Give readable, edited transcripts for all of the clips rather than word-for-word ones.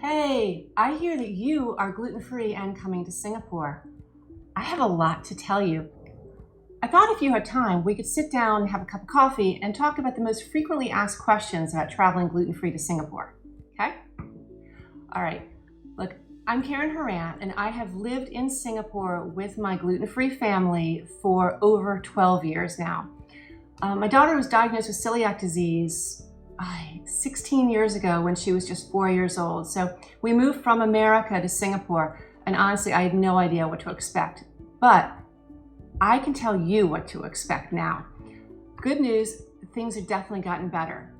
Hey, I hear that you are gluten-free and coming to Singapore. I have a lot to tell you. I thought if you had time, we could sit down, have a cup of coffee, and talk about the most frequently asked questions about traveling gluten-free to Singapore. Okay? All right. Look, I'm Karen Horan, and I have lived in Singapore with my gluten-free family for over 12 years now. My daughter was diagnosed with celiac disease 16 years ago when she was just 4 years old. So we moved from America to Singapore, and honestly, I had no idea what to expect. But I can tell you what to expect now. Good news, things have definitely gotten better.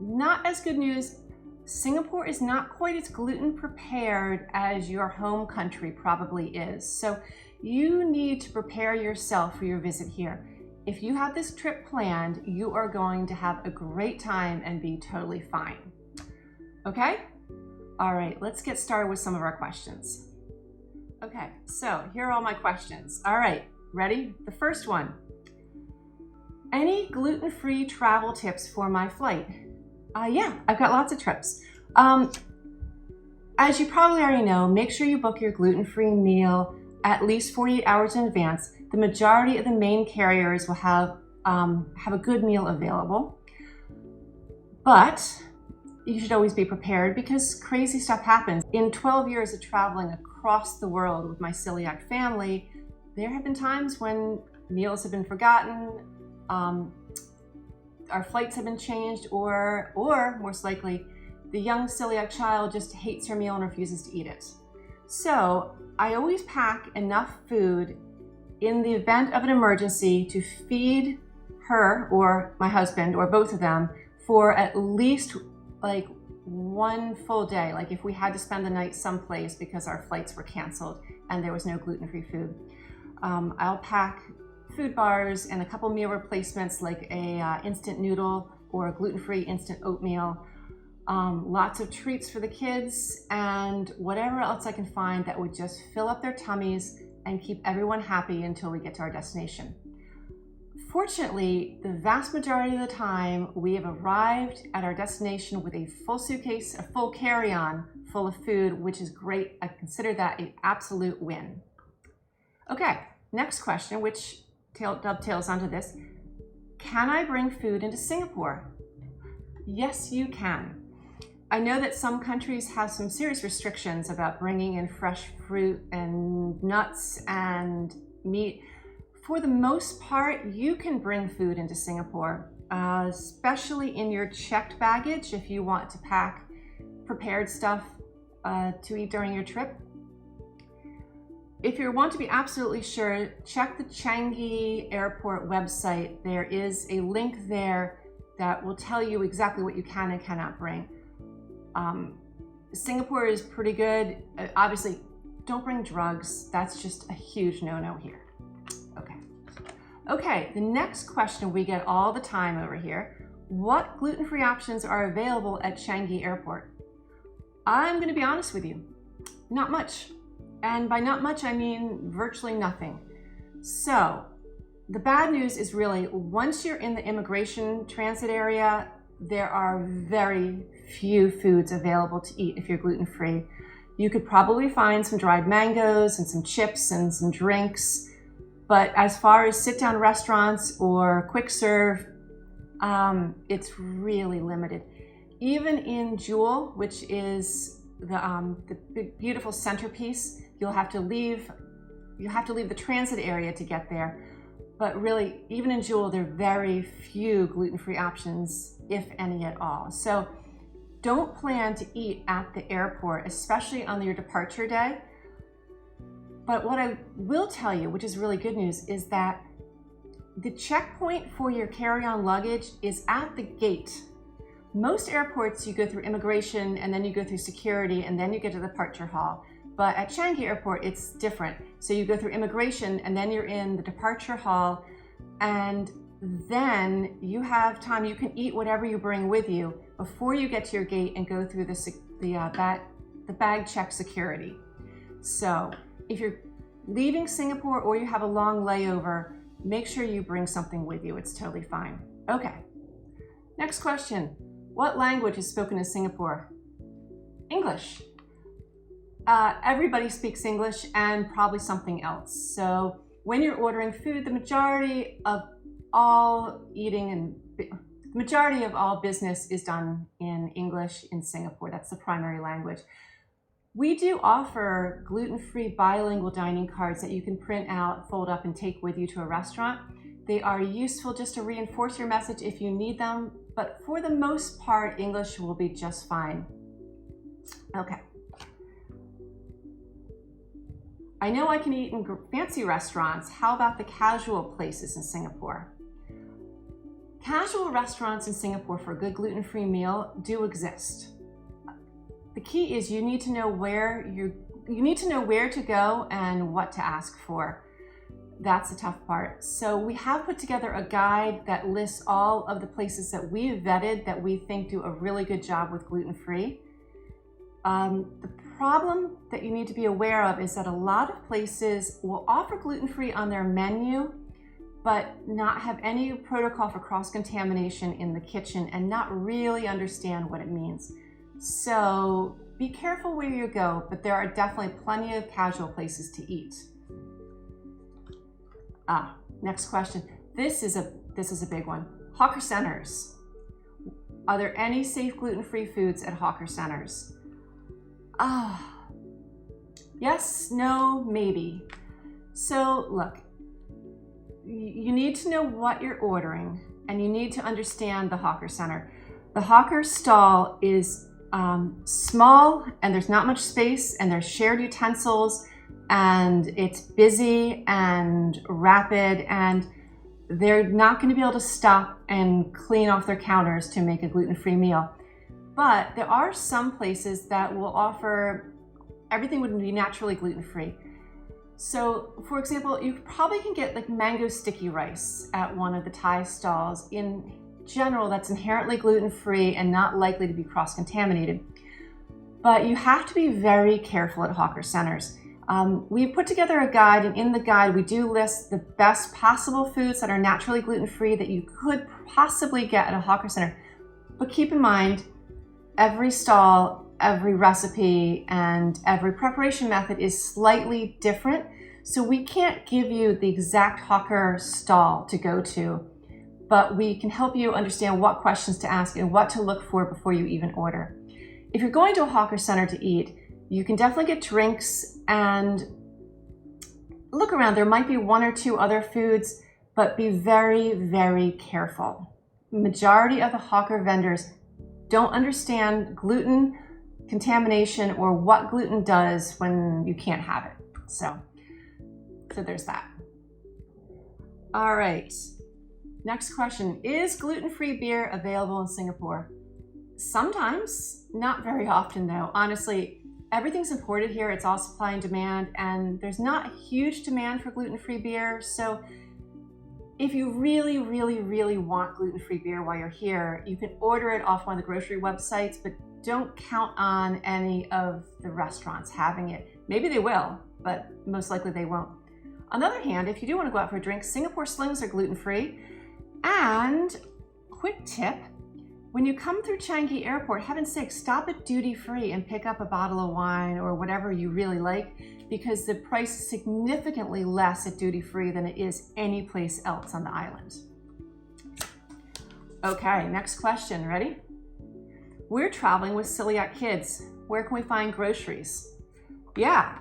Not as good news, Singapore is not quite as gluten prepared as your home country probably is. So you need to prepare yourself for your visit here. If you have this trip planned, you are going to have a great time and be totally fine. Okay? All right, let's get started with some of our questions. Okay, so here are all my questions. All right, ready? The first one. Any gluten-free travel tips for my flight? Yeah, I've got lots of trips. As you probably already know, make sure you book your gluten-free meal at least 48 hours in advance. The majority of the main carriers will have a good meal available. But you should always be prepared because crazy stuff happens. In 12 years of traveling across the world with my celiac family, there have been times when meals have been forgotten, our flights have been changed, or most likely, the young celiac child just hates her meal and refuses to eat it. So I always pack enough food in the event of an emergency to feed her or my husband or both of them for at least like one full day. Like if we had to spend the night someplace because our flights were canceled and there was no gluten-free food. I'll pack food bars and a couple meal replacements like a instant noodle or a gluten-free instant oatmeal. Lots of treats for the kids and whatever else I can find that would just fill up their tummies and keep everyone happy until we get to our destination. Fortunately, the vast majority of the time, we have arrived at our destination with a full suitcase, a full carry-on full of food, which is great. I consider that an absolute win. Okay, next question, which dovetails onto this. Can I bring food into Singapore? Yes, you can. I know that some countries have some serious restrictions about bringing in fresh fruit and nuts and meat. For the most part, you can bring food into Singapore, especially in your checked baggage if you want to pack prepared stuff to eat during your trip. If you want to be absolutely sure, check the Changi Airport website. There is a link there that will tell you exactly what you can and cannot bring. Singapore is pretty good. Obviously, don't bring drugs. That's just a huge no-no here. Okay, the next question we get all the time over here. What gluten-free options are available at Changi Airport? I'm going to be honest with you. Not much. And by not much, I mean virtually nothing. So the bad news is really once you're in the immigration transit area, there are very few foods available to eat if you're gluten-free. You could probably find some dried mangoes and some chips and some drinks, but as far as sit-down restaurants or quick serve, it's really limited. Even in Jewel, which is the big, beautiful centerpiece, you'll have to leave the transit area to get there. But really, even in Jewel, there are very few gluten-free options, if any at all. So don't plan to eat at the airport, especially on your departure day. But what I will tell you, which is really good news, is that the checkpoint for your carry-on luggage is at the gate. Most airports, you go through immigration and then you go through security and then you get to the departure hall. But at Changi Airport, it's different. So you go through immigration and then you're in the departure hall, and then you have time. You can eat whatever you bring with you before you get to your gate and go through the bag check security. So if you're leaving Singapore or you have a long layover, make sure you bring something with you. It's totally fine. Okay, next question. What language is spoken in Singapore? English. Everybody speaks English and probably something else. So when you're ordering food, the majority of all business is done in English in Singapore. That's the primary language. We do offer gluten-free bilingual dining cards that you can print out, fold up, and take with you to a restaurant. They are useful just to reinforce your message if you need them, but for the most part, English will be just fine. Okay. I know I can eat in fancy restaurants. How about the casual places in Singapore? Casual restaurants in Singapore for a good gluten-free meal do exist. The key is you need to know where to go and what to ask for. That's the tough part. So we have put together a guide that lists all of the places that we've vetted that we think do a really good job with gluten-free. The problem that you need to be aware of is that a lot of places will offer gluten-free on their menu, but not have any protocol for cross-contamination in the kitchen and not really understand what it means. So be careful where you go, but there are definitely plenty of casual places to eat. Next question. This is a big one. Hawker centers. Are there any safe gluten-free foods at hawker centers? Yes, no, maybe. So look, you need to know what you're ordering and you need to understand the hawker center. The hawker stall is small and there's not much space and there's shared utensils and it's busy and rapid and they're not going to be able to stop and clean off their counters to make a gluten-free meal. But there are some places that will offer everything would be naturally gluten-free. So for example, you probably can get like mango sticky rice at one of the Thai stalls. In general, that's inherently gluten-free and not likely to be cross-contaminated. But you have to be very careful at hawker centers. We put together a guide, and in the guide we do list the best possible foods that are naturally gluten-free that you could possibly get at a hawker center. But keep in mind, every stall, every recipe, and every preparation method is slightly different. So we can't give you the exact hawker stall to go to, but we can help you understand what questions to ask and what to look for before you even order. If you're going to a hawker center to eat, you can definitely get drinks and look around. There might be one or two other foods, but be very, very careful. Majority of the hawker vendors don't understand gluten contamination or what gluten does when you can't have it. So there's that. All right. Next question. Is gluten-free beer available in Singapore? Sometimes, not very often though. Honestly, everything's imported here. It's all supply and demand, and there's not a huge demand for gluten-free beer. So if you really, really, really want gluten-free beer while you're here, you can order it off one of the grocery websites, but don't count on any of the restaurants having it. Maybe they will, but most likely they won't. On the other hand, if you do want to go out for a drink, Singapore Slings are gluten-free. And quick tip, when you come through Changi Airport, heaven's sake, stop at duty-free and pick up a bottle of wine or whatever you really like, because the price is significantly less at duty-free than it is any place else on the island. Okay, next question, ready? We're traveling with celiac kids. Where can we find groceries? Yeah,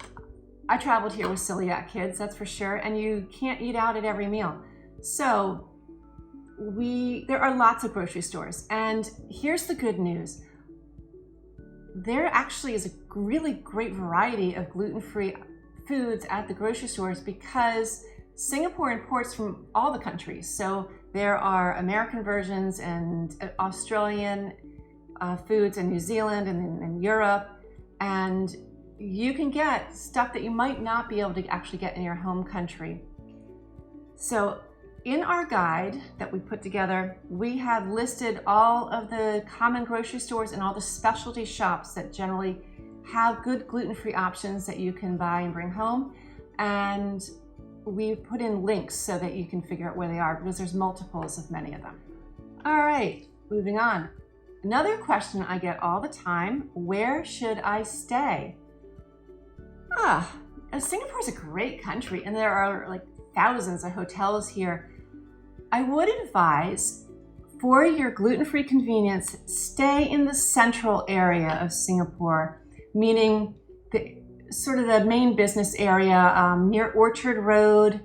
I traveled here with celiac kids, that's for sure, and you can't eat out at every meal. So there are lots of grocery stores, and here's the good news. There actually is a really great variety of gluten-free foods at the grocery stores because Singapore imports from all the countries. So there are American versions and Australian foods in New Zealand and in Europe, and you can get stuff that you might not be able to actually get in your home country. So in our guide that we put together, we have listed all of the common grocery stores and all the specialty shops that generally have good gluten-free options that you can buy and bring home. And we put in links so that you can figure out where they are, because there's multiples of many of them. All right, moving on. Another question I get all the time, where should I stay? Singapore is a great country and there are like thousands of hotels here. I would advise, for your gluten-free convenience, stay in the central area of Singapore, meaning sort of the main business area near Orchard Road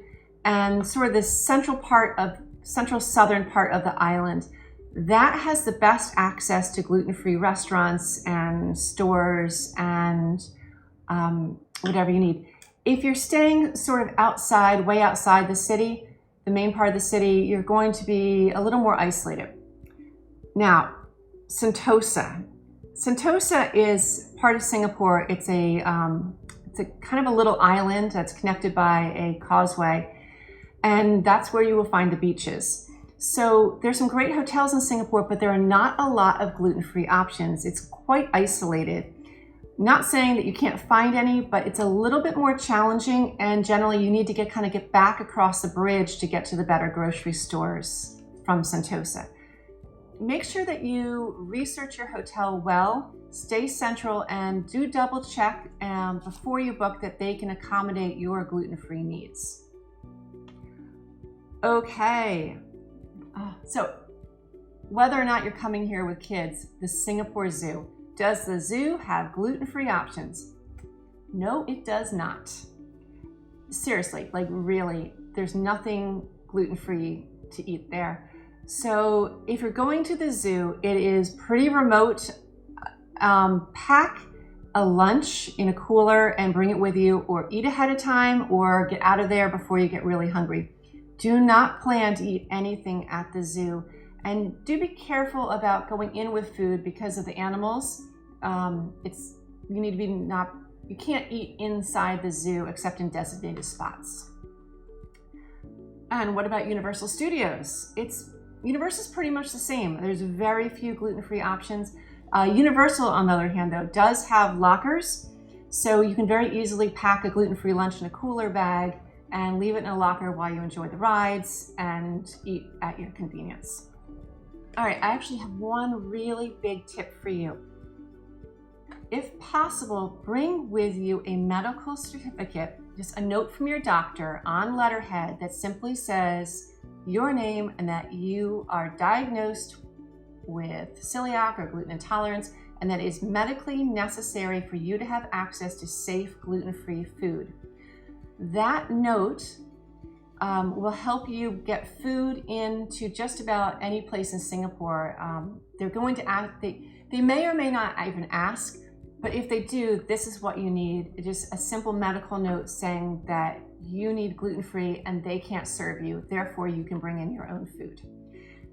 and sort of the central southern part of the island. That has the best access to gluten-free restaurants and stores and whatever you need. If you're staying sort of outside, way outside the city, the main part of the city, you're going to be a little more isolated. Now, Sentosa. Sentosa is part of Singapore. It's a kind of a little island that's connected by a causeway, and that's where you will find the beaches. So there's some great hotels in Singapore, but there are not a lot of gluten-free options. It's quite isolated. Not saying that you can't find any, but it's a little bit more challenging, and generally you need to get back across the bridge to get to the better grocery stores from Sentosa. Make sure that you research your hotel well, stay central, and do double check before you book that they can accommodate your gluten-free needs. Okay, so whether or not you're coming here with kids, the Singapore Zoo. Does the zoo have gluten-free options? No, it does not. Seriously, like really, there's nothing gluten-free to eat there. So if you're going to the zoo, it is pretty remote. Pack a lunch in a cooler and bring it with you, or eat ahead of time, or get out of there before you get really hungry. Do not plan to eat anything at the zoo. And do be careful about going in with food because of the animals. You can't eat inside the zoo except in designated spots. And what about Universal Studios? Universal's pretty much the same. There's very few gluten-free options. Universal, on the other hand, though, does have lockers, so you can very easily pack a gluten-free lunch in a cooler bag and leave it in a locker while you enjoy the rides and eat at your convenience. All right, I actually have one really big tip for you. If possible, bring with you a medical certificate, just a note from your doctor on letterhead that simply says your name and that you are diagnosed with celiac or gluten intolerance, and that is medically necessary for you to have access to safe gluten-free food. That note will help you get food into just about any place in Singapore. They're going to ask, they may or may not even ask, but if they do, this is what you need. It's just a simple medical note saying that you need gluten-free and they can't serve you, therefore you can bring in your own food.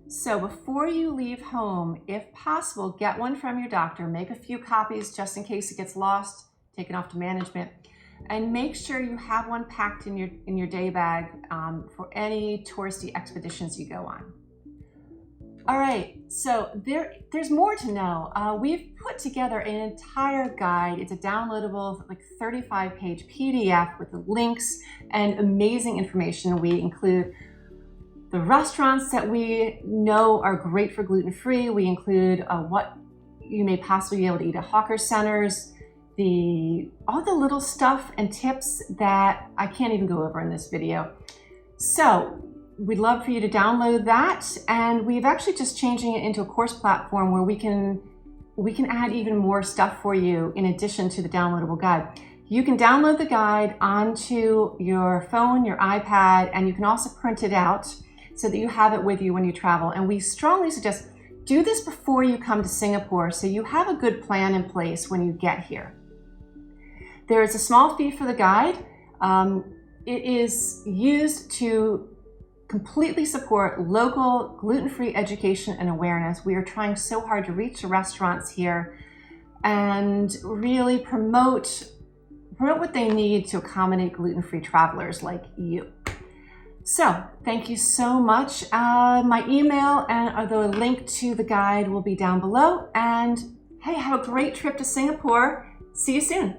So before you leave home, if possible, get one from your doctor, make a few copies just in case it gets lost, take it off to management, and make sure you have one packed in your day bag for any touristy expeditions you go on. All right, so there's more to know. We've put together an entire guide. It's a downloadable, like 35-page PDF with links and amazing information. We include the restaurants that we know are great for gluten-free. We include what you may possibly be able to eat at hawker centers, all the little stuff and tips that I can't even go over in this video. So we'd love for you to download that, and we've actually just changing it into a course platform where we can add even more stuff for you in addition to the downloadable guide. You can download the guide onto your phone, your iPad, and you can also print it out so that you have it with you when you travel. And we strongly suggest do this before you come to Singapore so you have a good plan in place when you get here. There is a small fee for the guide. It is used to completely support local gluten-free education and awareness. We are trying so hard to reach the restaurants here and really promote what they need to accommodate gluten-free travelers like you. So thank you so much. My email and the link to the guide will be down below. And hey, have a great trip to Singapore. See you soon.